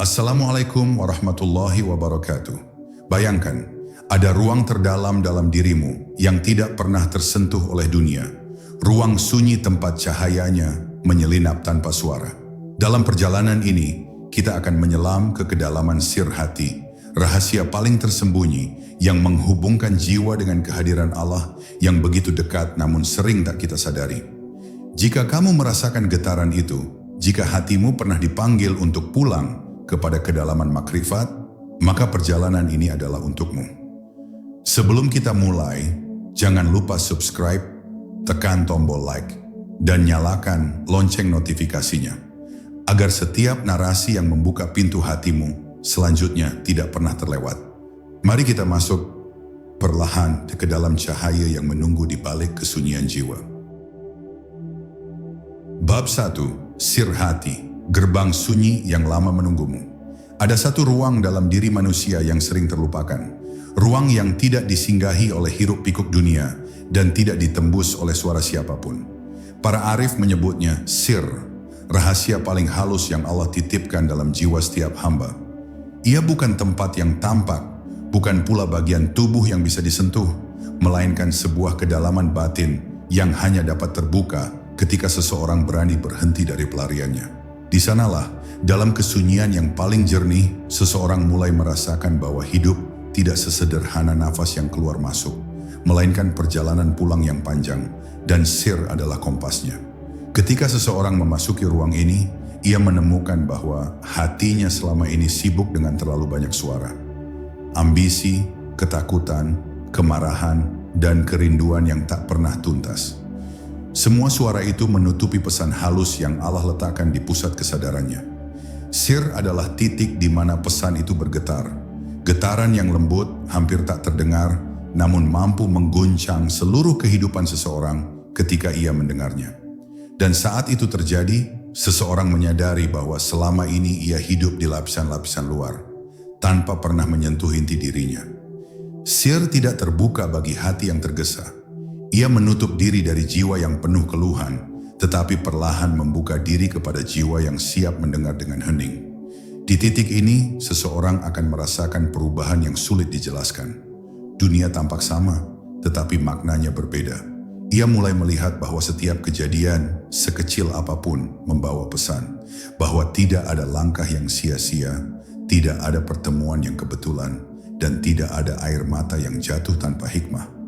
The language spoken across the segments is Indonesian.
Assalamualaikum warahmatullahi wabarakatuh. Bayangkan, ada ruang terdalam dalam dirimu yang tidak pernah tersentuh oleh dunia. Ruang sunyi tempat cahayanya menyelinap tanpa suara. Dalam perjalanan ini, kita akan menyelam ke kedalaman sir hati, rahasia paling tersembunyi yang menghubungkan jiwa dengan kehadiran Allah yang begitu dekat namun sering tak kita sadari. Jika kamu merasakan getaran itu, jika hatimu pernah dipanggil untuk pulang kepada kedalaman makrifat, maka perjalanan ini adalah untukmu. Sebelum kita mulai, jangan lupa subscribe, tekan tombol like, dan nyalakan lonceng notifikasinya, agar setiap narasi yang membuka pintu hatimu selanjutnya tidak pernah terlewat. Mari kita masuk perlahan ke dalam cahaya yang menunggu di balik kesunyian jiwa. Bab 1. Sir Hati. Gerbang sunyi yang lama menunggumu. Ada satu ruang dalam diri manusia yang sering terlupakan. Ruang yang tidak disinggahi oleh hiruk pikuk dunia dan tidak ditembus oleh suara siapapun. Para arif menyebutnya sir, rahasia paling halus yang Allah titipkan dalam jiwa setiap hamba. Ia bukan tempat yang tampak, bukan pula bagian tubuh yang bisa disentuh, melainkan sebuah kedalaman batin yang hanya dapat terbuka ketika seseorang berani berhenti dari pelariannya. Di sanalah, dalam kesunyian yang paling jernih, seseorang mulai merasakan bahwa hidup tidak sesederhana nafas yang keluar masuk, melainkan perjalanan pulang yang panjang, dan sir adalah kompasnya. Ketika seseorang memasuki ruang ini, ia menemukan bahwa hatinya selama ini sibuk dengan terlalu banyak suara. Ambisi, ketakutan, kemarahan, dan kerinduan yang tak pernah tuntas. Semua suara itu menutupi pesan halus yang Allah letakkan di pusat kesadarannya. Sir adalah titik di mana pesan itu bergetar. Getaran yang lembut, hampir tak terdengar, namun mampu mengguncang seluruh kehidupan seseorang ketika ia mendengarnya. Dan saat itu terjadi, seseorang menyadari bahwa selama ini ia hidup di lapisan-lapisan luar, tanpa pernah menyentuh inti dirinya. Sir tidak terbuka bagi hati yang tergesa. Ia menutup diri dari jiwa yang penuh keluhan, tetapi perlahan membuka diri kepada jiwa yang siap mendengar dengan hening. Di titik ini, seseorang akan merasakan perubahan yang sulit dijelaskan. Dunia tampak sama, tetapi maknanya berbeda. Ia mulai melihat bahwa setiap kejadian, sekecil apapun, membawa pesan, bahwa tidak ada langkah yang sia-sia, tidak ada pertemuan yang kebetulan, dan tidak ada air mata yang jatuh tanpa hikmah.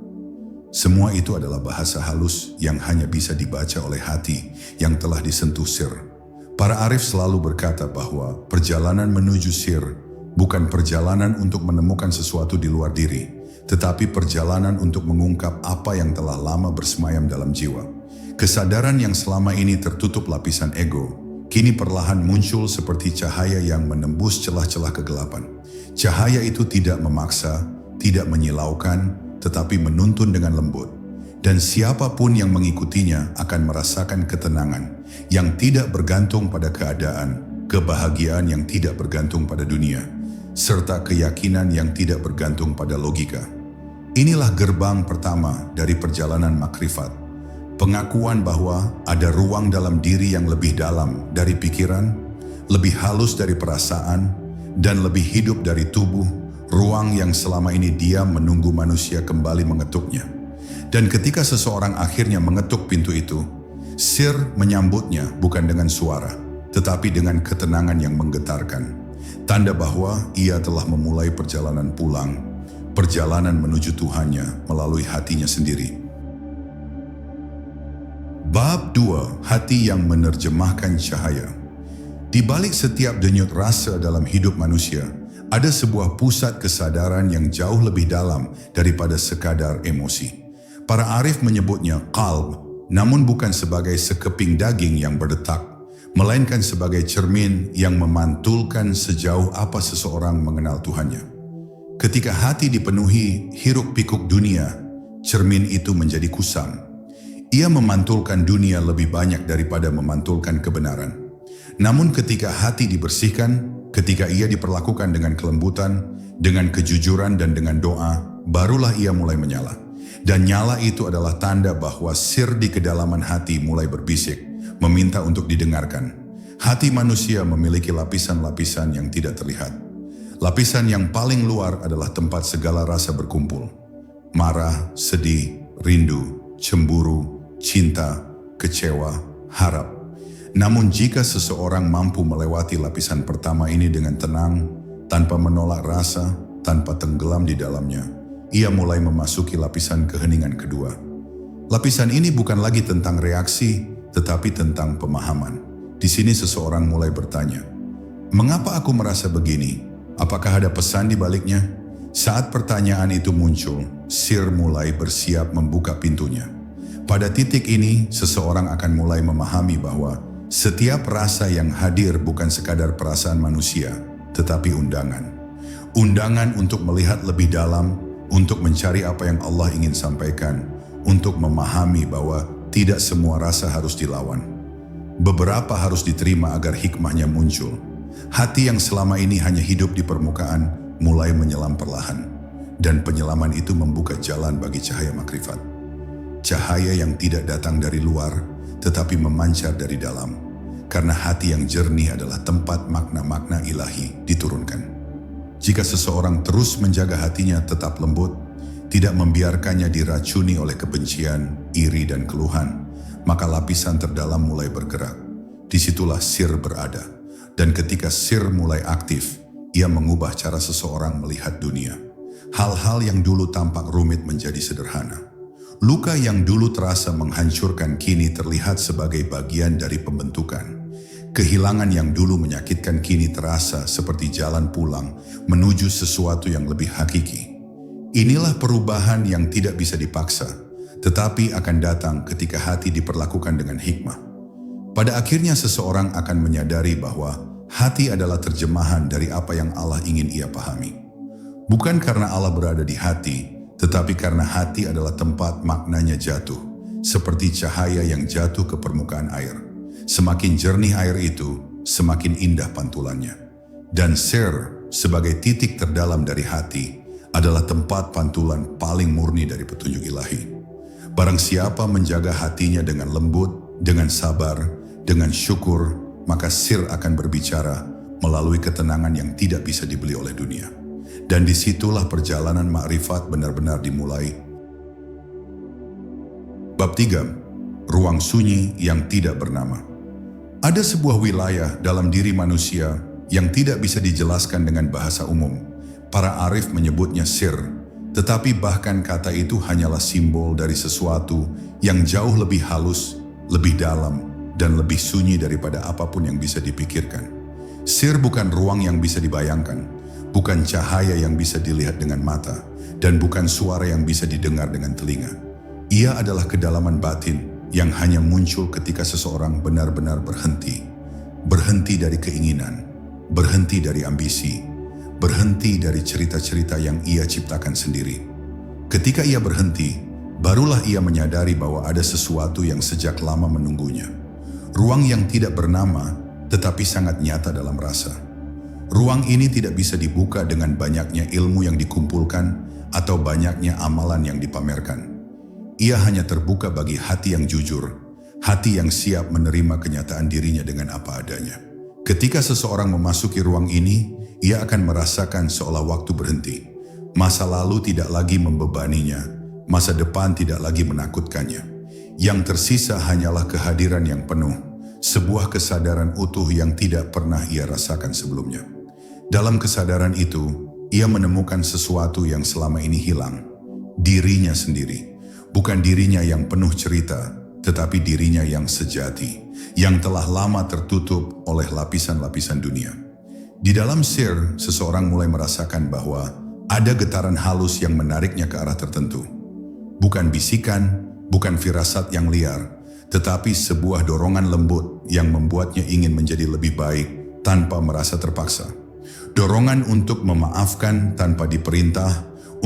Semua itu adalah bahasa halus yang hanya bisa dibaca oleh hati yang telah disentuh sir. Para arif selalu berkata bahwa perjalanan menuju sir bukan perjalanan untuk menemukan sesuatu di luar diri, tetapi perjalanan untuk mengungkap apa yang telah lama bersemayam dalam jiwa. Kesadaran yang selama ini tertutup lapisan ego, kini perlahan muncul seperti cahaya yang menembus celah-celah kegelapan. Cahaya itu tidak memaksa, tidak menyilaukan, tetapi menuntun dengan lembut. Dan siapapun yang mengikutinya akan merasakan ketenangan yang tidak bergantung pada keadaan, kebahagiaan yang tidak bergantung pada dunia, serta keyakinan yang tidak bergantung pada logika. Inilah gerbang pertama dari perjalanan makrifat. Pengakuan bahwa ada ruang dalam diri yang lebih dalam dari pikiran, lebih halus dari perasaan, dan lebih hidup dari tubuh. Ruang yang selama ini diam menunggu manusia kembali mengetuknya. Dan ketika seseorang akhirnya mengetuk pintu itu, sir menyambutnya bukan dengan suara, tetapi dengan ketenangan yang menggetarkan. Tanda bahwa ia telah memulai perjalanan pulang, perjalanan menuju Tuhannya melalui hatinya sendiri. Bab 2. Hati yang menerjemahkan cahaya. Di balik setiap denyut rasa dalam hidup manusia, ada sebuah pusat kesadaran yang jauh lebih dalam daripada sekadar emosi. Para arif menyebutnya qalb, namun bukan sebagai sekeping daging yang berdetak, melainkan sebagai cermin yang memantulkan sejauh apa seseorang mengenal Tuhannya. Ketika hati dipenuhi hiruk pikuk dunia, cermin itu menjadi kusam. Ia memantulkan dunia lebih banyak daripada memantulkan kebenaran. Namun ketika hati dibersihkan, ketika ia diperlakukan dengan kelembutan, dengan kejujuran dan dengan doa, barulah ia mulai menyala. Dan nyala itu adalah tanda bahwa sir di kedalaman hati mulai berbisik, meminta untuk didengarkan. Hati manusia memiliki lapisan-lapisan yang tidak terlihat. Lapisan yang paling luar adalah tempat segala rasa berkumpul. Marah, sedih, rindu, cemburu, cinta, kecewa, harap. Namun jika seseorang mampu melewati lapisan pertama ini dengan tenang, tanpa menolak rasa, tanpa tenggelam di dalamnya, ia mulai memasuki lapisan keheningan kedua. Lapisan ini bukan lagi tentang reaksi, tetapi tentang pemahaman. Di sini seseorang mulai bertanya, mengapa aku merasa begini? Apakah ada pesan di baliknya? Saat pertanyaan itu muncul, sir mulai bersiap membuka pintunya. Pada titik ini, seseorang akan mulai memahami bahwa setiap rasa yang hadir bukan sekadar perasaan manusia, tetapi undangan. Undangan untuk melihat lebih dalam, untuk mencari apa yang Allah ingin sampaikan, untuk memahami bahwa tidak semua rasa harus dilawan. Beberapa harus diterima agar hikmahnya muncul. Hati yang selama ini hanya hidup di permukaan mulai menyelam perlahan. Dan penyelaman itu membuka jalan bagi cahaya makrifat. Cahaya yang tidak datang dari luar, tetapi memancar dari dalam. Karena hati yang jernih adalah tempat makna-makna ilahi diturunkan. Jika seseorang terus menjaga hatinya tetap lembut, tidak membiarkannya diracuni oleh kebencian, iri dan keluhan, maka lapisan terdalam mulai bergerak. Disitulah sir berada. Dan ketika sir mulai aktif, ia mengubah cara seseorang melihat dunia. Hal-hal yang dulu tampak rumit menjadi sederhana. Luka yang dulu terasa menghancurkan kini terlihat sebagai bagian dari pembentukan. Kehilangan yang dulu menyakitkan kini terasa seperti jalan pulang menuju sesuatu yang lebih hakiki. Inilah perubahan yang tidak bisa dipaksa, tetapi akan datang ketika hati diperlakukan dengan hikmah. Pada akhirnya seseorang akan menyadari bahwa hati adalah terjemahan dari apa yang Allah ingin ia pahami. Bukan karena Allah berada di hati, tetapi karena hati adalah tempat maknanya jatuh, seperti cahaya yang jatuh ke permukaan air. Semakin jernih air itu, semakin indah pantulannya. Dan sir, sebagai titik terdalam dari hati, adalah tempat pantulan paling murni dari petunjuk ilahi. Barang siapa menjaga hatinya dengan lembut, dengan sabar, dengan syukur, maka sir akan berbicara melalui ketenangan yang tidak bisa dibeli oleh dunia. Dan disitulah perjalanan makrifat benar-benar dimulai. Bab 3. Ruang sunyi yang tidak bernama. Ada sebuah wilayah dalam diri manusia yang tidak bisa dijelaskan dengan bahasa umum. Para arif menyebutnya sir. Tetapi bahkan kata itu hanyalah simbol dari sesuatu yang jauh lebih halus, lebih dalam, dan lebih sunyi daripada apapun yang bisa dipikirkan. Sir bukan ruang yang bisa dibayangkan, bukan cahaya yang bisa dilihat dengan mata, dan bukan suara yang bisa didengar dengan telinga. Ia adalah kedalaman batin yang hanya muncul ketika seseorang benar-benar berhenti. Berhenti dari keinginan, berhenti dari ambisi, berhenti dari cerita-cerita yang ia ciptakan sendiri. Ketika ia berhenti, barulah ia menyadari bahwa ada sesuatu yang sejak lama menunggunya. Ruang yang tidak bernama, tetapi sangat nyata dalam rasa. Ruang ini tidak bisa dibuka dengan banyaknya ilmu yang dikumpulkan atau banyaknya amalan yang dipamerkan. Ia hanya terbuka bagi hati yang jujur, hati yang siap menerima kenyataan dirinya dengan apa adanya. Ketika seseorang memasuki ruang ini, ia akan merasakan seolah waktu berhenti. Masa lalu tidak lagi membebaninya, masa depan tidak lagi menakutkannya. Yang tersisa hanyalah kehadiran yang penuh, sebuah kesadaran utuh yang tidak pernah ia rasakan sebelumnya. Dalam kesadaran itu, ia menemukan sesuatu yang selama ini hilang, dirinya sendiri. Bukan dirinya yang penuh cerita, tetapi dirinya yang sejati, yang telah lama tertutup oleh lapisan-lapisan dunia. Di dalam sir, seseorang mulai merasakan bahwa ada getaran halus yang menariknya ke arah tertentu. Bukan bisikan, bukan firasat yang liar, tetapi sebuah dorongan lembut yang membuatnya ingin menjadi lebih baik tanpa merasa terpaksa. Dorongan untuk memaafkan tanpa diperintah,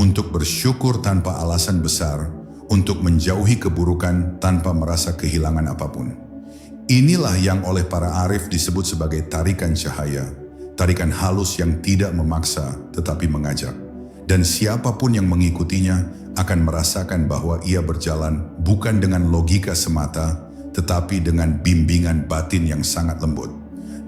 untuk bersyukur tanpa alasan besar, untuk menjauhi keburukan tanpa merasa kehilangan apapun. Inilah yang oleh para arif disebut sebagai tarikan cahaya. Tarikan halus yang tidak memaksa tetapi mengajak. Dan siapapun yang mengikutinya akan merasakan bahwa ia berjalan bukan dengan logika semata, tetapi dengan bimbingan batin yang sangat lembut.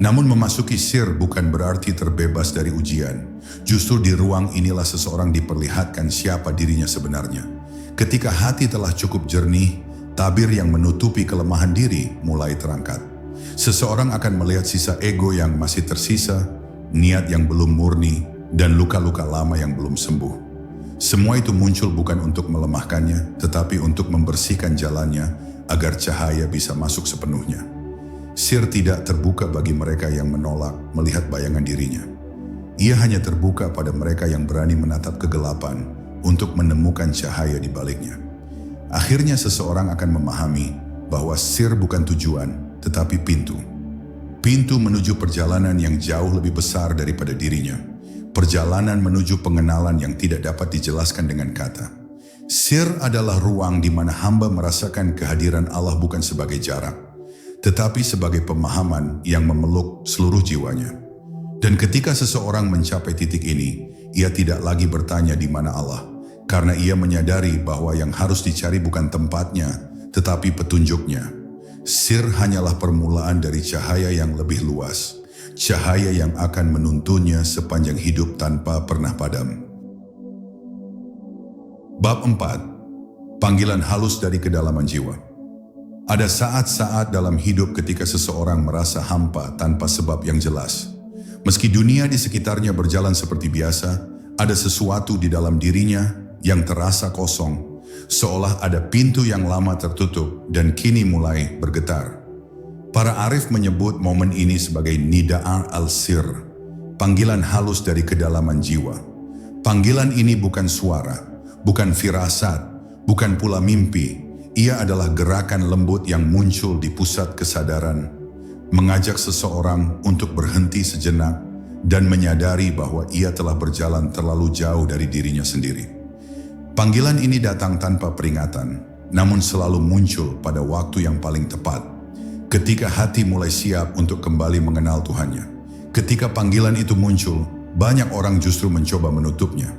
Namun memasuki sir bukan berarti terbebas dari ujian. Justru di ruang inilah seseorang diperlihatkan siapa dirinya sebenarnya. Ketika hati telah cukup jernih, tabir yang menutupi kelemahan diri mulai terangkat. Seseorang akan melihat sisa ego yang masih tersisa, niat yang belum murni, dan luka-luka lama yang belum sembuh. Semua itu muncul bukan untuk melemahkannya, tetapi untuk membersihkan jalannya agar cahaya bisa masuk sepenuhnya. Sir tidak terbuka bagi mereka yang menolak melihat bayangan dirinya. Ia hanya terbuka pada mereka yang berani menatap kegelapan untuk menemukan cahaya di baliknya. Akhirnya seseorang akan memahami bahwa sir bukan tujuan, tetapi pintu. Pintu menuju perjalanan yang jauh lebih besar daripada dirinya. Perjalanan menuju pengenalan yang tidak dapat dijelaskan dengan kata. Sir adalah ruang di mana hamba merasakan kehadiran Allah bukan sebagai jarak, tetapi sebagai pemahaman yang memeluk seluruh jiwanya. Dan ketika seseorang mencapai titik ini, ia tidak lagi bertanya di mana Allah, karena ia menyadari bahwa yang harus dicari bukan tempatnya, tetapi petunjuknya. Sir hanyalah permulaan dari cahaya yang lebih luas. Cahaya yang akan menuntunnya sepanjang hidup tanpa pernah padam. Bab 4. Panggilan halus dari kedalaman jiwa. Ada saat-saat dalam hidup ketika seseorang merasa hampa tanpa sebab yang jelas. Meski dunia di sekitarnya berjalan seperti biasa, ada sesuatu di dalam dirinya yang terasa kosong, seolah ada pintu yang lama tertutup dan kini mulai bergetar. Para arif menyebut momen ini sebagai Nida'a al-Sir, panggilan halus dari kedalaman jiwa. Panggilan ini bukan suara, bukan firasat, bukan pula mimpi. Ia adalah gerakan lembut yang muncul di pusat kesadaran, mengajak seseorang untuk berhenti sejenak dan menyadari bahwa ia telah berjalan terlalu jauh dari dirinya sendiri. Panggilan ini datang tanpa peringatan, namun selalu muncul pada waktu yang paling tepat. Ketika hati mulai siap untuk kembali mengenal Tuhannya. Ketika panggilan itu muncul, banyak orang justru mencoba menutupnya.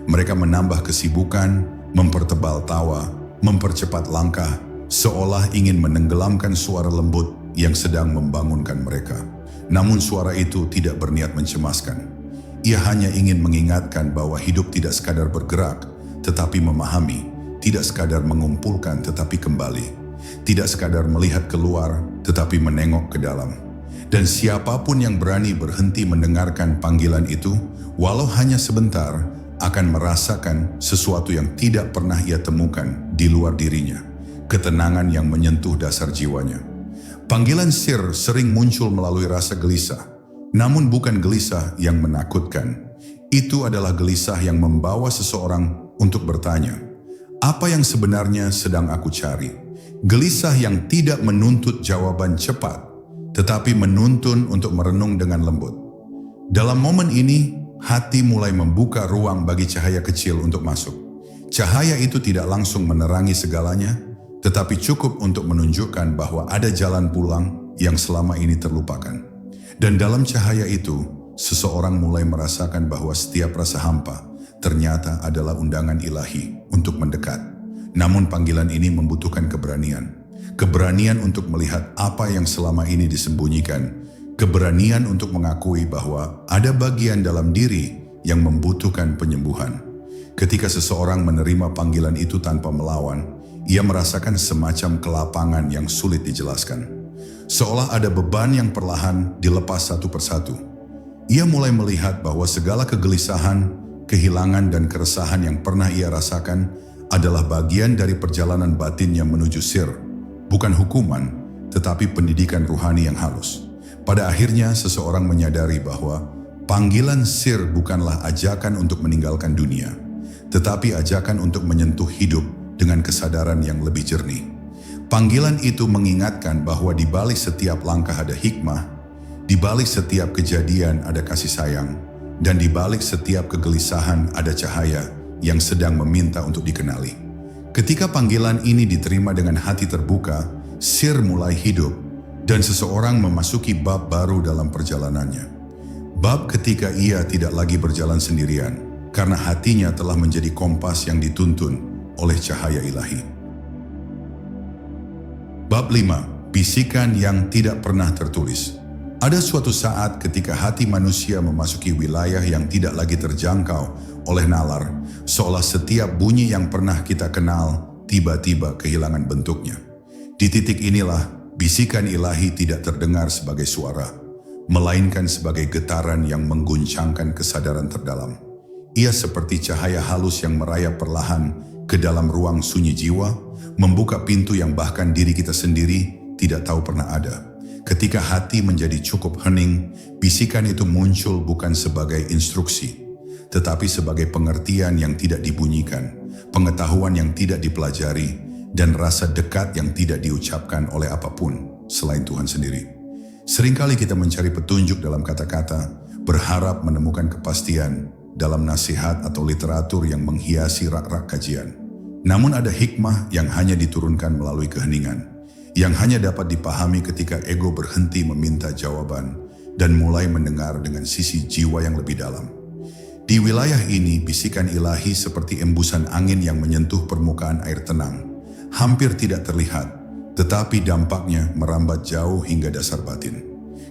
Mereka menambah kesibukan, mempertebal tawa, mempercepat langkah, seolah ingin menenggelamkan suara lembut yang sedang membangunkan mereka. Namun suara itu tidak berniat mencemaskan. Ia hanya ingin mengingatkan bahwa hidup tidak sekadar bergerak, tetapi memahami, tidak sekadar mengumpulkan tetapi kembali. Tidak sekadar melihat keluar, tetapi menengok ke dalam. Dan siapapun yang berani berhenti mendengarkan panggilan itu, walau hanya sebentar, akan merasakan sesuatu yang tidak pernah ia temukan di luar dirinya. Ketenangan yang menyentuh dasar jiwanya. Panggilan sir sering muncul melalui rasa gelisah, namun bukan gelisah yang menakutkan. Itu adalah gelisah yang membawa seseorang untuk bertanya, apa yang sebenarnya sedang aku cari? Gelisah yang tidak menuntut jawaban cepat, tetapi menuntun untuk merenung dengan lembut. Dalam momen ini, hati mulai membuka ruang bagi cahaya kecil untuk masuk. Cahaya itu tidak langsung menerangi segalanya, tetapi cukup untuk menunjukkan bahwa ada jalan pulang yang selama ini terlupakan. Dan dalam cahaya itu, seseorang mulai merasakan bahwa setiap rasa hampa ternyata adalah undangan ilahi untuk mendekat. Namun panggilan ini membutuhkan keberanian. Keberanian untuk melihat apa yang selama ini disembunyikan. Keberanian untuk mengakui bahwa ada bagian dalam diri yang membutuhkan penyembuhan. Ketika seseorang menerima panggilan itu tanpa melawan, ia merasakan semacam kelapangan yang sulit dijelaskan. Seolah ada beban yang perlahan dilepas satu persatu. Ia mulai melihat bahwa segala kegelisahan, kehilangan dan keresahan yang pernah ia rasakan adalah bagian dari perjalanan batinnya menuju sir, bukan hukuman, tetapi pendidikan ruhani yang halus. Pada akhirnya seseorang menyadari bahwa panggilan sir bukanlah ajakan untuk meninggalkan dunia, tetapi ajakan untuk menyentuh hidup dengan kesadaran yang lebih jernih. Panggilan itu mengingatkan bahwa di balik setiap langkah ada hikmah, di balik setiap kejadian ada kasih sayang, dan di balik setiap kegelisahan ada cahaya yang sedang meminta untuk dikenali. Ketika panggilan ini diterima dengan hati terbuka, sir mulai hidup dan seseorang memasuki bab baru dalam perjalanannya. Bab ketika ia tidak lagi berjalan sendirian, karena hatinya telah menjadi kompas yang dituntun oleh cahaya ilahi. Bab 5. Bisikan yang tidak pernah tertulis. Ada suatu saat ketika hati manusia memasuki wilayah yang tidak lagi terjangkau oleh nalar, seolah setiap bunyi yang pernah kita kenal tiba-tiba kehilangan bentuknya. Di titik inilah bisikan ilahi tidak terdengar sebagai suara, melainkan sebagai getaran yang mengguncangkan kesadaran terdalam. Ia seperti cahaya halus yang merayap perlahan ke dalam ruang sunyi jiwa, membuka pintu yang bahkan diri kita sendiri tidak tahu pernah ada. Ketika hati menjadi cukup hening, bisikan itu muncul bukan sebagai instruksi, tetapi sebagai pengertian yang tidak dibunyikan, pengetahuan yang tidak dipelajari, dan rasa dekat yang tidak diucapkan oleh apapun selain Tuhan sendiri. Seringkali kita mencari petunjuk dalam kata-kata, berharap menemukan kepastian dalam nasihat atau literatur yang menghiasi rak-rak kajian. Namun ada hikmah yang hanya diturunkan melalui keheningan, yang hanya dapat dipahami ketika ego berhenti meminta jawaban dan mulai mendengar dengan sisi jiwa yang lebih dalam. Di wilayah ini, bisikan ilahi seperti embusan angin yang menyentuh permukaan air tenang, hampir tidak terlihat, tetapi dampaknya merambat jauh hingga dasar batin.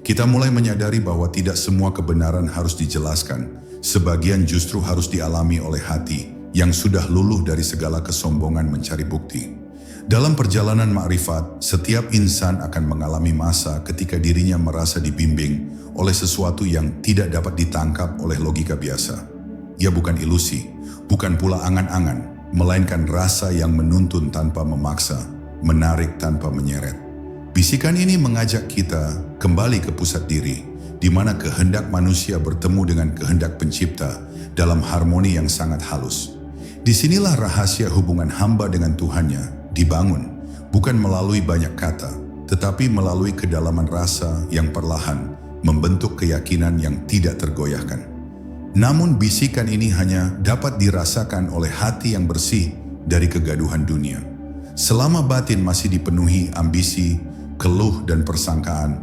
Kita mulai menyadari bahwa tidak semua kebenaran harus dijelaskan, sebagian justru harus dialami oleh hati yang sudah luluh dari segala kesombongan mencari bukti. Dalam perjalanan makrifat, setiap insan akan mengalami masa ketika dirinya merasa dibimbing oleh sesuatu yang tidak dapat ditangkap oleh logika biasa. Ia bukan ilusi, bukan pula angan-angan, melainkan rasa yang menuntun tanpa memaksa, menarik tanpa menyeret. Bisikan ini mengajak kita kembali ke pusat diri, di mana kehendak manusia bertemu dengan kehendak pencipta dalam harmoni yang sangat halus. Disinilah rahasia hubungan hamba dengan Tuhannya dibangun, bukan melalui banyak kata, tetapi melalui kedalaman rasa yang perlahan membentuk keyakinan yang tidak tergoyahkan. Namun bisikan ini hanya dapat dirasakan oleh hati yang bersih dari kegaduhan dunia. Selama batin masih dipenuhi ambisi, keluh dan persangkaan,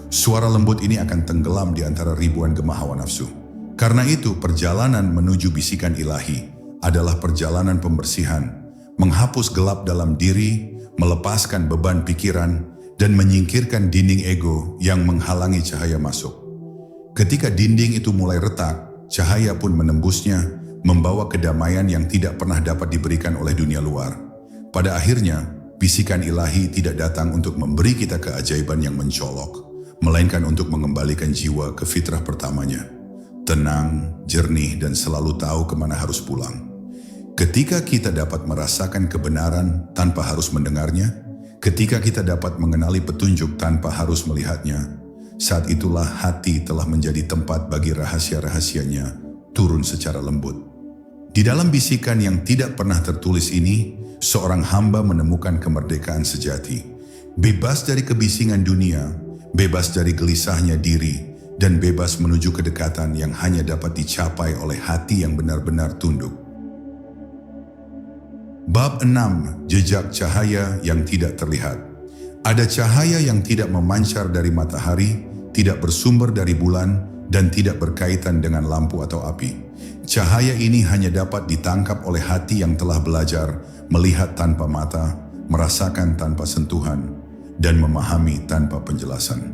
suara lembut ini akan tenggelam di antara ribuan gema hawa nafsu. Karena itu perjalanan menuju bisikan ilahi adalah perjalanan pembersihan, menghapus gelap dalam diri, melepaskan beban pikiran, dan menyingkirkan dinding ego yang menghalangi cahaya masuk. Ketika dinding itu mulai retak, cahaya pun menembusnya, membawa kedamaian yang tidak pernah dapat diberikan oleh dunia luar. Pada akhirnya, bisikan ilahi tidak datang untuk memberi kita keajaiban yang mencolok, melainkan untuk mengembalikan jiwa ke fitrah pertamanya. Tenang, jernih, dan selalu tahu kemana harus pulang. Ketika kita dapat merasakan kebenaran tanpa harus mendengarnya, ketika kita dapat mengenali petunjuk tanpa harus melihatnya, saat itulah hati telah menjadi tempat bagi rahasia-rahasianya turun secara lembut. Di dalam bisikan yang tidak pernah tertulis ini, seorang hamba menemukan kemerdekaan sejati, bebas dari kebisingan dunia, bebas dari gelisahnya diri, dan bebas menuju kedekatan yang hanya dapat dicapai oleh hati yang benar-benar tunduk. Bab 6. Jejak cahaya yang tidak terlihat. Ada cahaya yang tidak memancar dari matahari, tidak bersumber dari bulan, dan tidak berkaitan dengan lampu atau api. Cahaya ini hanya dapat ditangkap oleh hati yang telah belajar melihat tanpa mata, merasakan tanpa sentuhan, dan memahami tanpa penjelasan.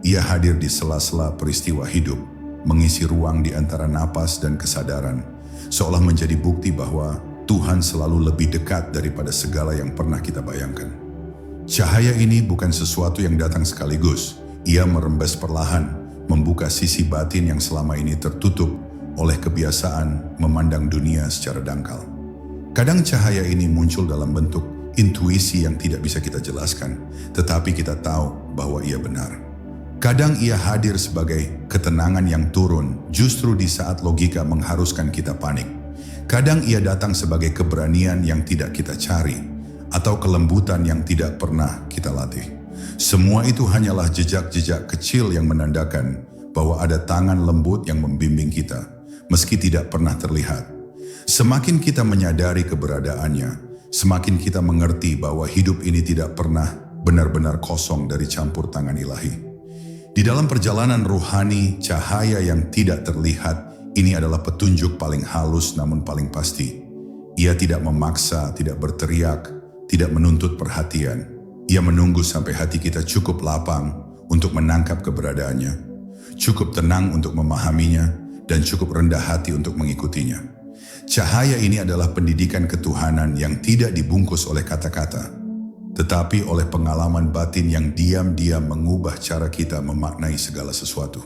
Ia hadir di sela-sela peristiwa hidup, mengisi ruang di antara napas dan kesadaran, seolah menjadi bukti bahwa Tuhan selalu lebih dekat daripada segala yang pernah kita bayangkan. Cahaya ini bukan sesuatu yang datang sekaligus. Ia merembes perlahan, membuka sisi batin yang selama ini tertutup oleh kebiasaan memandang dunia secara dangkal. Kadang cahaya ini muncul dalam bentuk intuisi yang tidak bisa kita jelaskan, tetapi kita tahu bahwa ia benar. Kadang ia hadir sebagai ketenangan yang turun justru di saat logika mengharuskan kita panik. Kadang ia datang sebagai keberanian yang tidak kita cari, atau kelembutan yang tidak pernah kita latih. Semua itu hanyalah jejak-jejak kecil yang menandakan bahwa ada tangan lembut yang membimbing kita, meski tidak pernah terlihat. Semakin kita menyadari keberadaannya, semakin kita mengerti bahwa hidup ini tidak pernah benar-benar kosong dari campur tangan ilahi. Di dalam perjalanan ruhani, cahaya yang tidak terlihat ini adalah petunjuk paling halus namun paling pasti. Ia tidak memaksa, tidak berteriak, tidak menuntut perhatian. Ia menunggu sampai hati kita cukup lapang untuk menangkap keberadaannya, cukup tenang untuk memahaminya, dan cukup rendah hati untuk mengikutinya. Cahaya ini adalah pendidikan ketuhanan yang tidak dibungkus oleh kata-kata, tetapi oleh pengalaman batin yang diam-diam mengubah cara kita memaknai segala sesuatu.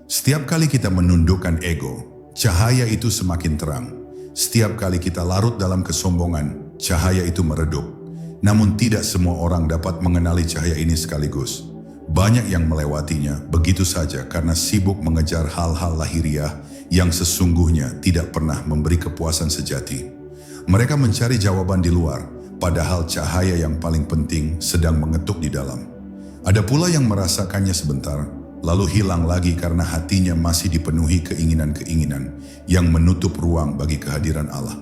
Setiap kali kita menundukkan ego, cahaya itu semakin terang. Setiap kali kita larut dalam kesombongan, cahaya itu meredup. Namun tidak semua orang dapat mengenali cahaya ini sekaligus. Banyak yang melewatinya begitu saja karena sibuk mengejar hal-hal lahiriah yang sesungguhnya tidak pernah memberi kepuasan sejati. Mereka mencari jawaban di luar, padahal cahaya yang paling penting sedang mengetuk di dalam. Ada pula yang merasakannya sebentar, lalu hilang lagi karena hatinya masih dipenuhi keinginan-keinginan yang menutup ruang bagi kehadiran Allah.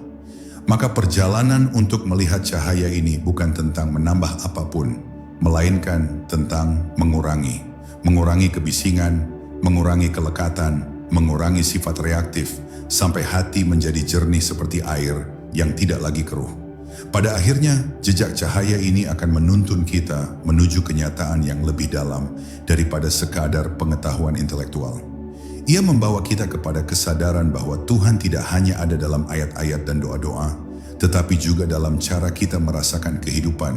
Maka perjalanan untuk melihat cahaya ini bukan tentang menambah apapun, melainkan tentang mengurangi kebisingan, mengurangi kelekatan, mengurangi sifat reaktif, sampai hati menjadi jernih seperti air yang tidak lagi keruh. Pada akhirnya, jejak cahaya ini akan menuntun kita menuju kenyataan yang lebih dalam daripada sekadar pengetahuan intelektual. Ia membawa kita kepada kesadaran bahwa Tuhan tidak hanya ada dalam ayat-ayat dan doa-doa, tetapi juga dalam cara kita merasakan kehidupan,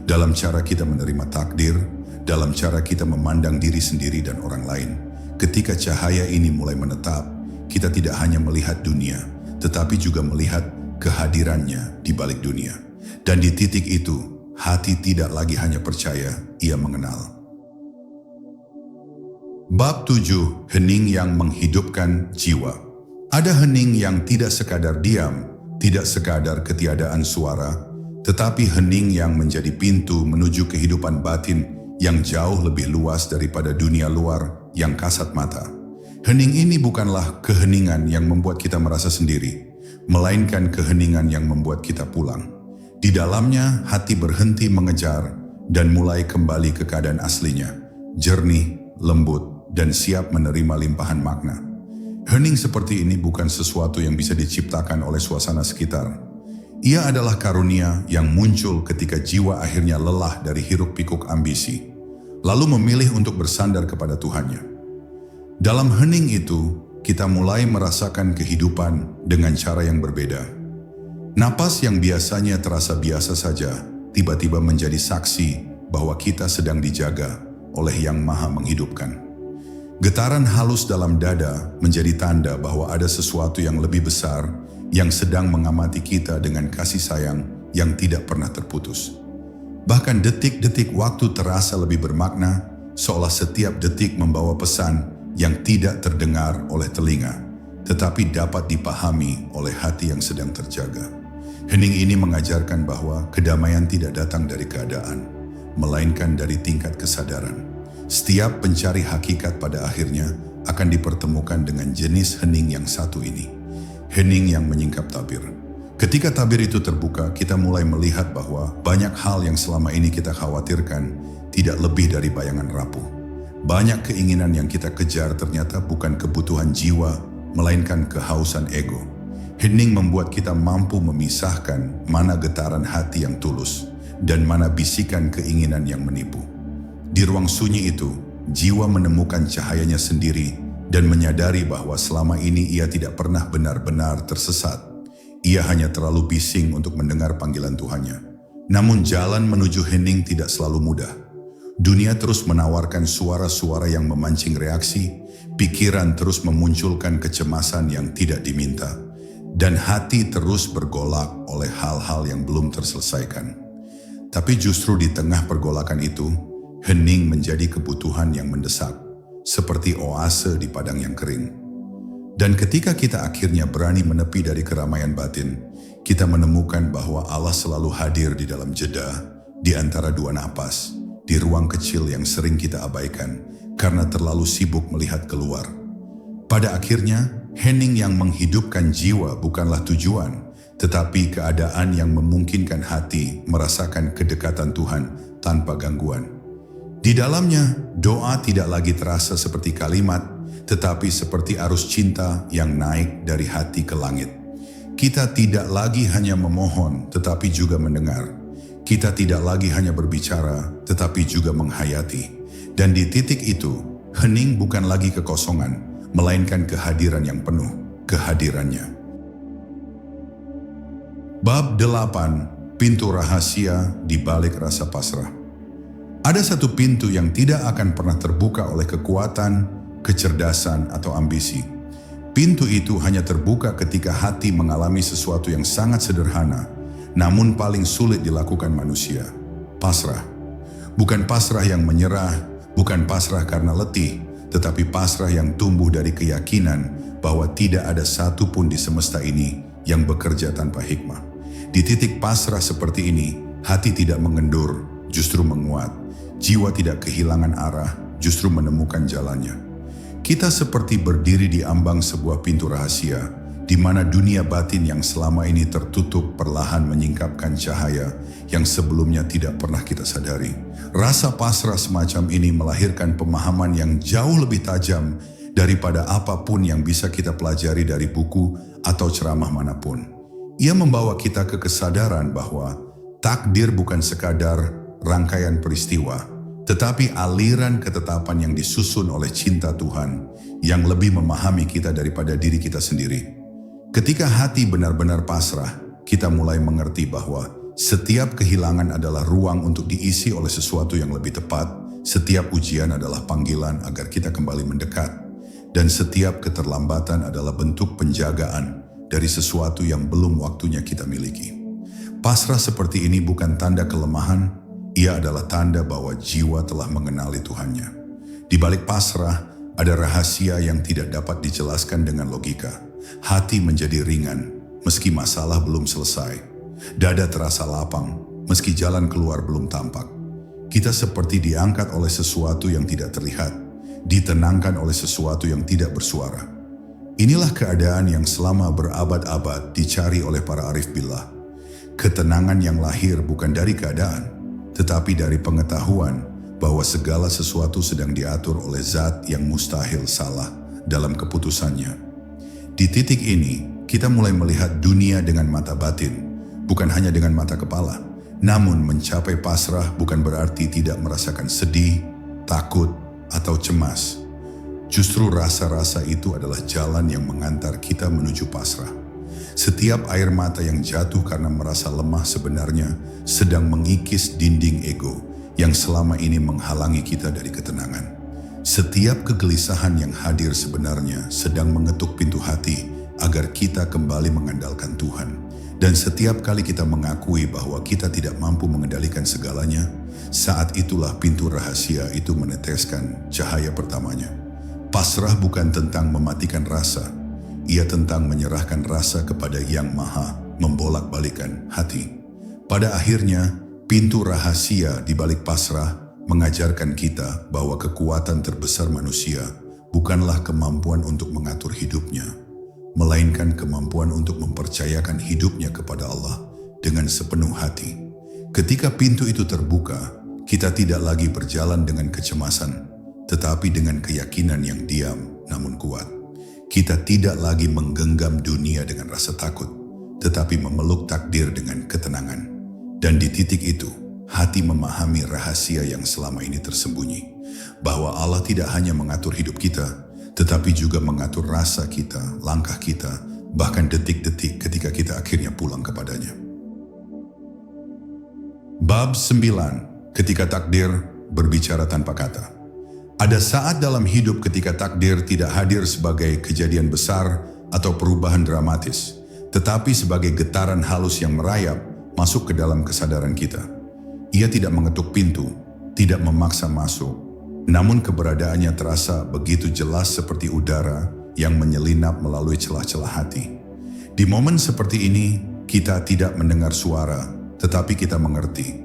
dalam cara kita menerima takdir, dalam cara kita memandang diri sendiri dan orang lain. Ketika cahaya ini mulai menetap, kita tidak hanya melihat dunia, tetapi juga melihat kehadirannya di balik dunia. Dan di titik itu, hati tidak lagi hanya percaya, ia mengenal. Bab 7, hening yang menghidupkan jiwa. Ada hening yang tidak sekadar diam, tidak sekadar ketiadaan suara, tetapi hening yang menjadi pintu menuju kehidupan batin yang jauh lebih luas daripada dunia luar yang kasat mata. Hening ini bukanlah keheningan yang membuat kita merasa sendiri, melainkan keheningan yang membuat kita pulang. Di dalamnya, hati berhenti mengejar dan mulai kembali ke keadaan aslinya, jernih, lembut, dan siap menerima limpahan makna. Hening seperti ini bukan sesuatu yang bisa diciptakan oleh suasana sekitar. Ia adalah karunia yang muncul ketika jiwa akhirnya lelah dari hiruk-pikuk ambisi, lalu memilih untuk bersandar kepada Tuhannya. Dalam hening itu, kita mulai merasakan kehidupan dengan cara yang berbeda. Napas yang biasanya terasa biasa saja, tiba-tiba menjadi saksi bahwa kita sedang dijaga oleh Yang Maha Menghidupkan. Getaran halus dalam dada menjadi tanda bahwa ada sesuatu yang lebih besar yang sedang mengamati kita dengan kasih sayang yang tidak pernah terputus. Bahkan detik-detik waktu terasa lebih bermakna, seolah setiap detik membawa pesan yang tidak terdengar oleh telinga, tetapi dapat dipahami oleh hati yang sedang terjaga. Hening ini mengajarkan bahwa kedamaian tidak datang dari keadaan, melainkan dari tingkat kesadaran. Setiap pencari hakikat pada akhirnya akan dipertemukan dengan jenis hening yang satu ini. Hening yang menyingkap tabir. Ketika tabir itu terbuka, kita mulai melihat bahwa banyak hal yang selama ini kita khawatirkan tidak lebih dari bayangan rapuh. Banyak keinginan yang kita kejar ternyata bukan kebutuhan jiwa, melainkan kehausan ego. Hening membuat kita mampu memisahkan mana getaran hati yang tulus dan mana bisikan keinginan yang menipu. Di ruang sunyi itu, jiwa menemukan cahayanya sendiri dan menyadari bahwa selama ini ia tidak pernah benar-benar tersesat. Ia hanya terlalu bising untuk mendengar panggilan Tuhannya. Namun jalan menuju hening tidak selalu mudah. Dunia terus menawarkan suara-suara yang memancing reaksi, pikiran terus memunculkan kecemasan yang tidak diminta, dan hati terus bergolak oleh hal-hal yang belum terselesaikan. Tapi justru di tengah pergolakan itu, hening menjadi kebutuhan yang mendesak, seperti oase di padang yang kering. Dan ketika kita akhirnya berani menepi dari keramaian batin, kita menemukan bahwa Allah selalu hadir di dalam jeda, di antara dua napas, di ruang kecil yang sering kita abaikan karena terlalu sibuk melihat keluar. Pada akhirnya, hening yang menghidupkan jiwa bukanlah tujuan, tetapi keadaan yang memungkinkan hati merasakan kedekatan Tuhan tanpa gangguan. Di dalamnya, doa tidak lagi terasa seperti kalimat, tetapi seperti arus cinta yang naik dari hati ke langit. Kita tidak lagi hanya memohon, tetapi juga mendengar. Kita tidak lagi hanya berbicara, tetapi juga menghayati. Dan di titik itu, hening bukan lagi kekosongan, melainkan kehadiran yang penuh, kehadirannya. Bab 8, pintu rahasia di balik rasa pasrah. Ada satu pintu yang tidak akan pernah terbuka oleh kekuatan, kecerdasan, atau ambisi. Pintu itu hanya terbuka ketika hati mengalami sesuatu yang sangat sederhana, namun paling sulit dilakukan manusia. Pasrah. Bukan pasrah yang menyerah, bukan pasrah karena letih, tetapi pasrah yang tumbuh dari keyakinan bahwa tidak ada satu pun di semesta ini yang bekerja tanpa hikmah. Di titik pasrah seperti ini, hati tidak mengendur, justru menguat. Jiwa tidak kehilangan arah, justru menemukan jalannya. Kita seperti berdiri di ambang sebuah pintu rahasia, di mana dunia batin yang selama ini tertutup perlahan menyingkapkan cahaya yang sebelumnya tidak pernah kita sadari. Rasa pasrah semacam ini melahirkan pemahaman yang jauh lebih tajam daripada apapun yang bisa kita pelajari dari buku atau ceramah manapun. Ia membawa kita ke kesadaran bahwa takdir bukan sekadar rangkaian peristiwa, tetapi aliran ketetapan yang disusun oleh cinta Tuhan yang lebih memahami kita daripada diri kita sendiri. Ketika hati benar-benar pasrah, kita mulai mengerti bahwa setiap kehilangan adalah ruang untuk diisi oleh sesuatu yang lebih tepat, setiap ujian adalah panggilan agar kita kembali mendekat, dan setiap keterlambatan adalah bentuk penjagaan dari sesuatu yang belum waktunya kita miliki. Pasrah seperti ini bukan tanda kelemahan, ia adalah tanda bahwa jiwa telah mengenali Tuhannya. Di balik pasrah, ada rahasia yang tidak dapat dijelaskan dengan logika. Hati menjadi ringan, meski masalah belum selesai. Dada terasa lapang, meski jalan keluar belum tampak. Kita seperti diangkat oleh sesuatu yang tidak terlihat, ditenangkan oleh sesuatu yang tidak bersuara. Inilah keadaan yang selama berabad-abad dicari oleh para arif billah. Ketenangan yang lahir bukan dari keadaan, tetapi dari pengetahuan bahwa segala sesuatu sedang diatur oleh zat yang mustahil salah dalam keputusannya. Di titik ini, kita mulai melihat dunia dengan mata batin, bukan hanya dengan mata kepala. Namun mencapai pasrah bukan berarti tidak merasakan sedih, takut, atau cemas. Justru rasa-rasa itu adalah jalan yang mengantar kita menuju pasrah. Setiap air mata yang jatuh karena merasa lemah sebenarnya sedang mengikis dinding ego yang selama ini menghalangi kita dari ketenangan. Setiap kegelisahan yang hadir sebenarnya sedang mengetuk pintu hati agar kita kembali mengandalkan Tuhan. Dan setiap kali kita mengakui bahwa kita tidak mampu mengendalikan segalanya, saat itulah pintu rahasia itu meneteskan cahaya pertamanya. Pasrah bukan tentang mematikan rasa, ia tentang menyerahkan rasa kepada Yang Maha membolak-balikan hati. Pada akhirnya, pintu rahasia di balik pasrah mengajarkan kita bahwa kekuatan terbesar manusia bukanlah kemampuan untuk mengatur hidupnya, melainkan kemampuan untuk mempercayakan hidupnya kepada Allah dengan sepenuh hati. Ketika pintu itu terbuka, kita tidak lagi berjalan dengan kecemasan, tetapi dengan keyakinan yang diam namun kuat. Kita tidak lagi menggenggam dunia dengan rasa takut, tetapi memeluk takdir dengan ketenangan. Dan di titik itu, hati memahami rahasia yang selama ini tersembunyi, bahwa Allah tidak hanya mengatur hidup kita, tetapi juga mengatur rasa kita, langkah kita, bahkan detik-detik ketika kita akhirnya pulang kepadanya. Bab 9, ketika takdir berbicara tanpa kata. Ada saat dalam hidup ketika takdir tidak hadir sebagai kejadian besar atau perubahan dramatis, tetapi sebagai getaran halus yang merayap masuk ke dalam kesadaran kita. Ia tidak mengetuk pintu, tidak memaksa masuk, namun keberadaannya terasa begitu jelas seperti udara yang menyelinap melalui celah-celah hati. Di momen seperti ini, kita tidak mendengar suara, tetapi kita mengerti.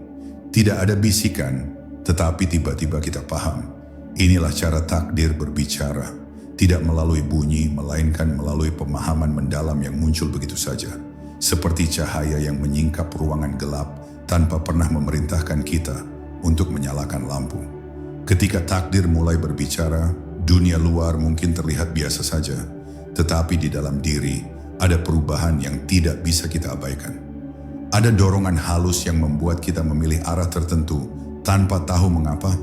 Tidak ada bisikan, tetapi tiba-tiba kita paham. Inilah cara takdir berbicara, tidak melalui bunyi, melainkan melalui pemahaman mendalam yang muncul begitu saja. Seperti cahaya yang menyingkap ruangan gelap tanpa pernah memerintahkan kita untuk menyalakan lampu. Ketika takdir mulai berbicara, dunia luar mungkin terlihat biasa saja, tetapi di dalam diri ada perubahan yang tidak bisa kita abaikan. Ada dorongan halus yang membuat kita memilih arah tertentu tanpa tahu mengapa.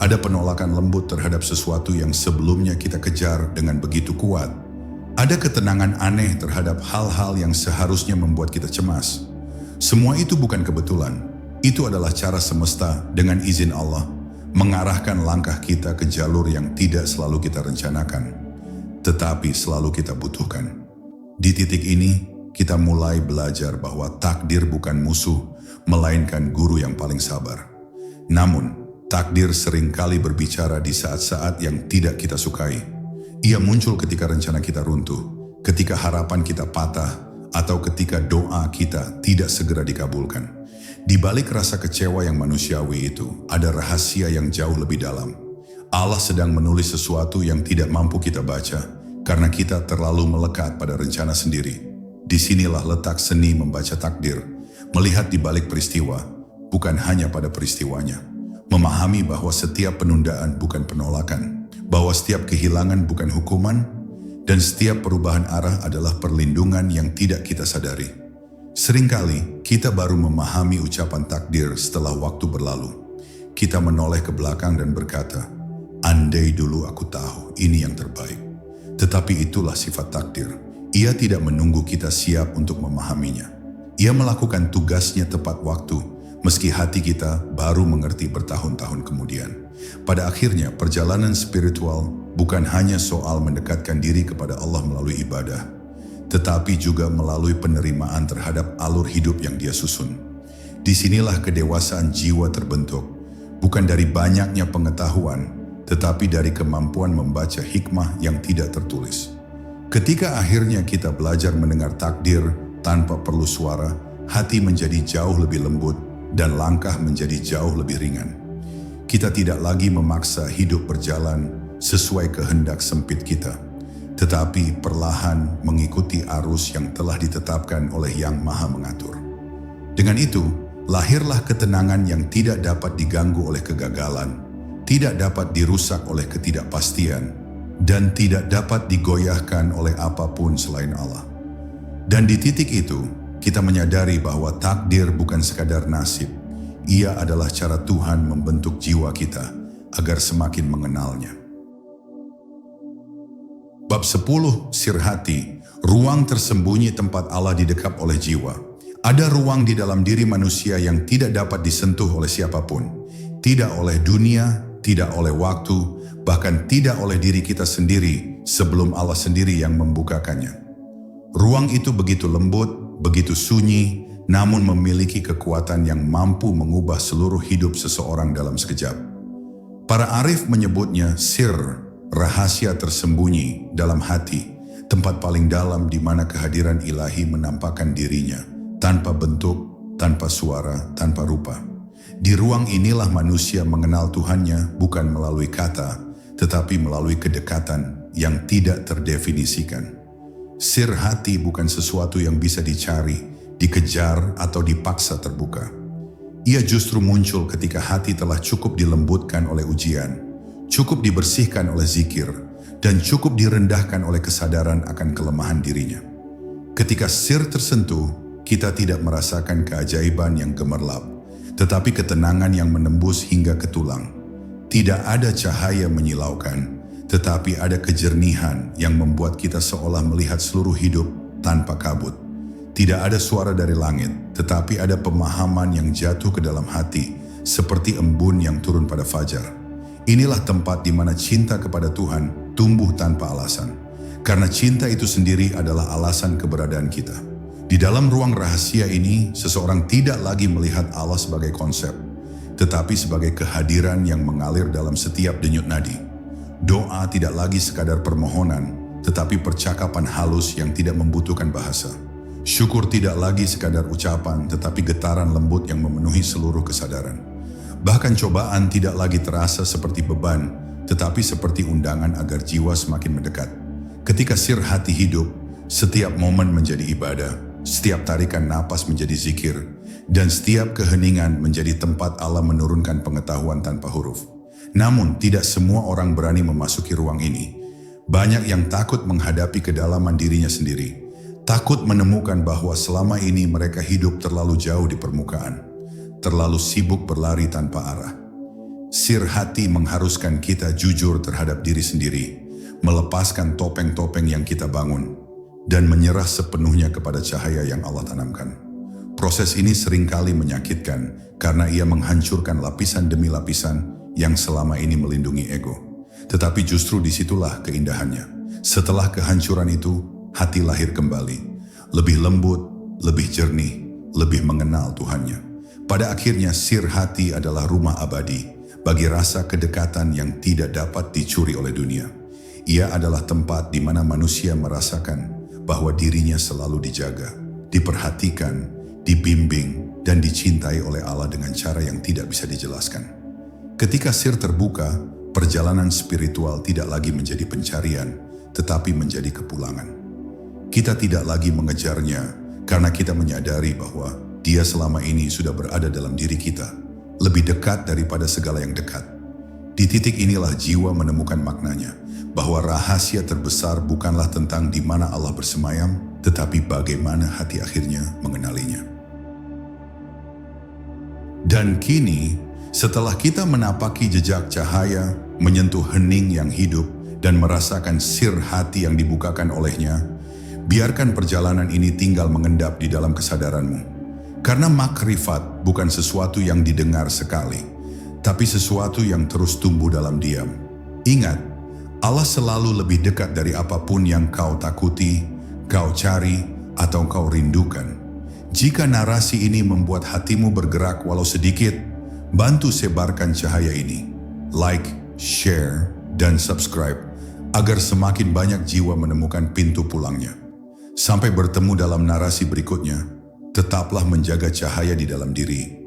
Ada penolakan lembut terhadap sesuatu yang sebelumnya kita kejar dengan begitu kuat. Ada ketenangan aneh terhadap hal-hal yang seharusnya membuat kita cemas. Semua itu bukan kebetulan. Itu adalah cara semesta dengan izin Allah mengarahkan langkah kita ke jalur yang tidak selalu kita rencanakan, tetapi selalu kita butuhkan. Di titik ini, kita mulai belajar bahwa takdir bukan musuh, melainkan guru yang paling sabar. Namun, takdir seringkali berbicara di saat-saat yang tidak kita sukai. Ia muncul ketika rencana kita runtuh, ketika harapan kita patah, atau ketika doa kita tidak segera dikabulkan. Di balik rasa kecewa yang manusiawi itu, ada rahasia yang jauh lebih dalam. Allah sedang menulis sesuatu yang tidak mampu kita baca, karena kita terlalu melekat pada rencana sendiri. Disinilah letak seni membaca takdir, melihat di balik peristiwa, bukan hanya pada peristiwanya. Memahami bahwa setiap penundaan bukan penolakan, bahwa setiap kehilangan bukan hukuman, dan setiap perubahan arah adalah perlindungan yang tidak kita sadari. Seringkali kita baru memahami ucapan takdir setelah waktu berlalu. Kita menoleh ke belakang dan berkata, andai dulu aku tahu ini yang terbaik. Tetapi itulah sifat takdir. Ia tidak menunggu kita siap untuk memahaminya. Ia melakukan tugasnya tepat waktu, meski hati kita baru mengerti bertahun-tahun kemudian. Pada akhirnya, perjalanan spiritual bukan hanya soal mendekatkan diri kepada Allah melalui ibadah, tetapi juga melalui penerimaan terhadap alur hidup yang Dia susun. Disinilah kedewasaan jiwa terbentuk, bukan dari banyaknya pengetahuan, tetapi dari kemampuan membaca hikmah yang tidak tertulis. Ketika akhirnya kita belajar mendengar takdir tanpa perlu suara, hati menjadi jauh lebih lembut, dan langkah menjadi jauh lebih ringan. Kita tidak lagi memaksa hidup berjalan sesuai kehendak sempit kita, tetapi perlahan mengikuti arus yang telah ditetapkan oleh Yang Maha Mengatur. Dengan itu, lahirlah ketenangan yang tidak dapat diganggu oleh kegagalan, tidak dapat dirusak oleh ketidakpastian, dan tidak dapat digoyahkan oleh apapun selain Allah. Dan di titik itu, kita menyadari bahwa takdir bukan sekadar nasib. Ia adalah cara Tuhan membentuk jiwa kita agar semakin mengenalnya. Bab 10, Sir Hati, ruang tersembunyi tempat Allah didekap oleh jiwa. Ada ruang di dalam diri manusia yang tidak dapat disentuh oleh siapapun. Tidak oleh dunia, tidak oleh waktu, bahkan tidak oleh diri kita sendiri sebelum Allah sendiri yang membukakannya. Ruang itu begitu lembut, begitu sunyi, namun memiliki kekuatan yang mampu mengubah seluruh hidup seseorang dalam sekejap. Para arif menyebutnya sir, rahasia tersembunyi dalam hati, tempat paling dalam di mana kehadiran ilahi menampakkan dirinya, tanpa bentuk, tanpa suara, tanpa rupa. Di ruang inilah manusia mengenal Tuhannya bukan melalui kata, tetapi melalui kedekatan yang tidak terdefinisikan. Sir hati bukan sesuatu yang bisa dicari, dikejar, atau dipaksa terbuka. Ia justru muncul ketika hati telah cukup dilembutkan oleh ujian, cukup dibersihkan oleh zikir, dan cukup direndahkan oleh kesadaran akan kelemahan dirinya. Ketika sir tersentuh, kita tidak merasakan keajaiban yang gemerlap, tetapi ketenangan yang menembus hingga ke tulang. Tidak ada cahaya menyilaukan, tetapi ada kejernihan yang membuat kita seolah melihat seluruh hidup tanpa kabut. Tidak ada suara dari langit, tetapi ada pemahaman yang jatuh ke dalam hati, seperti embun yang turun pada fajar. Inilah tempat di mana cinta kepada Tuhan tumbuh tanpa alasan, karena cinta itu sendiri adalah alasan keberadaan kita. Di dalam ruang rahasia ini, seseorang tidak lagi melihat Allah sebagai konsep, tetapi sebagai kehadiran yang mengalir dalam setiap denyut nadi. Doa tidak lagi sekadar permohonan, tetapi percakapan halus yang tidak membutuhkan bahasa. Syukur tidak lagi sekadar ucapan, tetapi getaran lembut yang memenuhi seluruh kesadaran. Bahkan cobaan tidak lagi terasa seperti beban, tetapi seperti undangan agar jiwa semakin mendekat. Ketika sir hati hidup, setiap momen menjadi ibadah, setiap tarikan napas menjadi zikir, dan setiap keheningan menjadi tempat Allah menurunkan pengetahuan tanpa huruf. Namun, tidak semua orang berani memasuki ruang ini. Banyak yang takut menghadapi kedalaman dirinya sendiri, takut menemukan bahwa selama ini mereka hidup terlalu jauh di permukaan, terlalu sibuk berlari tanpa arah. Sir hati mengharuskan kita jujur terhadap diri sendiri, melepaskan topeng-topeng yang kita bangun, dan menyerah sepenuhnya kepada cahaya yang Allah tanamkan. Proses ini seringkali menyakitkan karena ia menghancurkan lapisan demi lapisan yang selama ini melindungi ego. Tetapi justru disitulah keindahannya. Setelah kehancuran itu, hati lahir kembali, lebih lembut, lebih jernih, lebih mengenal Tuhannya. Pada akhirnya sir hati adalah rumah abadi bagi rasa kedekatan yang tidak dapat dicuri oleh dunia. Ia adalah tempat di mana manusia merasakan bahwa dirinya selalu dijaga, diperhatikan, dibimbing, dan dicintai oleh Allah dengan cara yang tidak bisa dijelaskan. Ketika sir terbuka, perjalanan spiritual tidak lagi menjadi pencarian, tetapi menjadi kepulangan. Kita tidak lagi mengejarnya karena kita menyadari bahwa Dia selama ini sudah berada dalam diri kita, lebih dekat daripada segala yang dekat. Di titik inilah jiwa menemukan maknanya, bahwa rahasia terbesar bukanlah tentang di mana Allah bersemayam, tetapi bagaimana hati akhirnya mengenalinya. Dan kini, setelah kita menapaki jejak cahaya, menyentuh hening yang hidup, dan merasakan sir hati yang dibukakan olehnya, biarkan perjalanan ini tinggal mengendap di dalam kesadaranmu. Karena makrifat bukan sesuatu yang didengar sekali, tapi sesuatu yang terus tumbuh dalam diam. Ingat, Allah selalu lebih dekat dari apapun yang kau takuti, kau cari, atau kau rindukan. Jika narasi ini membuat hatimu bergerak walau sedikit, bantu sebarkan cahaya ini. Like, share, dan subscribe agar semakin banyak jiwa menemukan pintu pulangnya. Sampai bertemu dalam narasi berikutnya, tetaplah menjaga cahaya di dalam diri